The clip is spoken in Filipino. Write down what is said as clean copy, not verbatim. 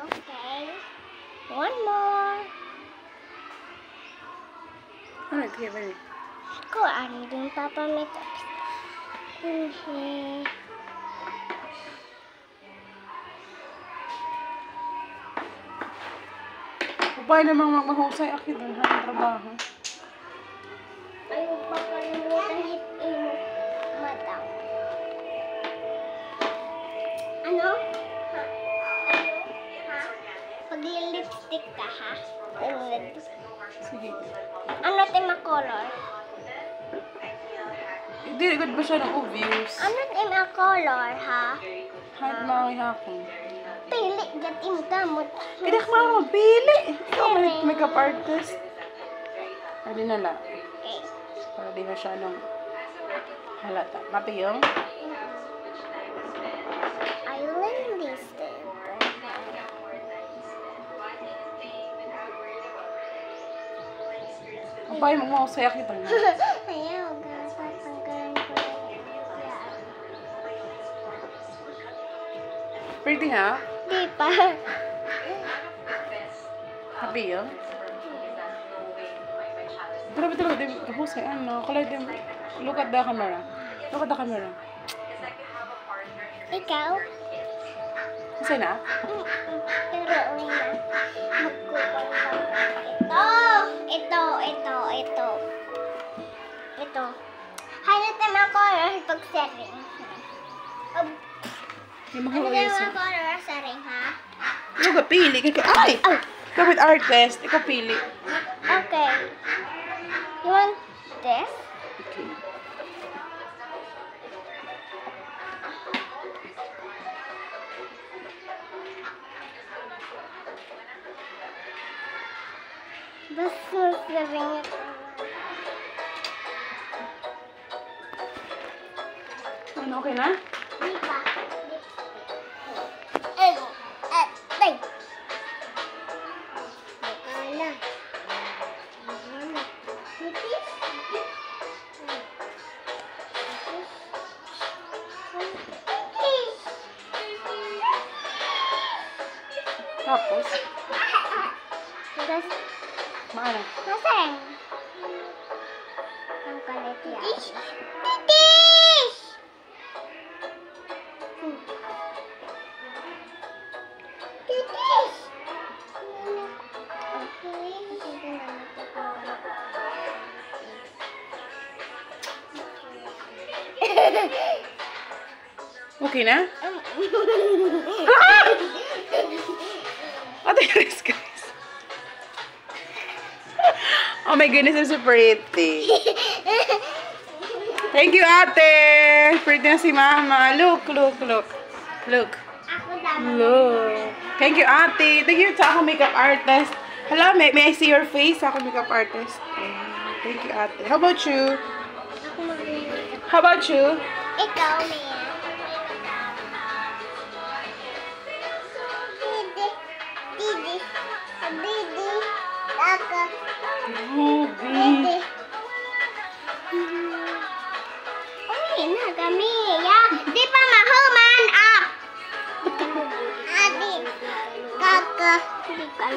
Okay. One more. Ano, kaya ba niya? Ko, ano din papamakeup? Upay namang mahusay akit ang trabaho. Ayaw pa kalimutan hit mo mata. Ano? Ha? Ano? Ha? Pag-lipstick ka, ha? Sige. Ano tema color? Hindi, good ba siya ng obvious? Ano tema color, ha? Kahit mga ihapon. Pili, gatim gamot. Hindi ka mga mapili. Ikaw makeup artist. Pwede na lang. Okay. Para di masyadong halata. Mapiyong? I will list it. Upay mo mahusay akit ang Ayaw, tatanggalan ko lang yan. Pretty ha? Di pa. Mapiyong? Grabe talaga, di husay. Ano? Kalay di look at the camera. Look at the camera. Ikaw? Husay na? Pero uwi na. Magkupang ito. Ito. Hanap naman color pag setting. Yung Ano mahulay naman sa... color setting, ha? Ikaw ka pili. Ay! Kapit artist. Ikaw pili. Okay. You want this? Okay. Basta setting ito. Ano, okay na? Di pa. Ay! Ala. Lipis? Tapos, Tapos, maano? nasaan? Ang kalit yan. Titis! Titis! Okay na? Ate, guys. Oh my goodness, I'm so pretty. Thank you, ate. Pretty na si mama. Look. Ako dapat. Look. Thank you, ate. Thank you sa akong makeup artist. Hello, may I see your face? Ako makeup artist. Thank you, ate. How about you? Ako mag-makeup. How about you? Ikaw, Mia. Didi. Taka. Ruby. Didi. Ay, nagamia. Di pa mahuman up. Adi. Kaka. Di ka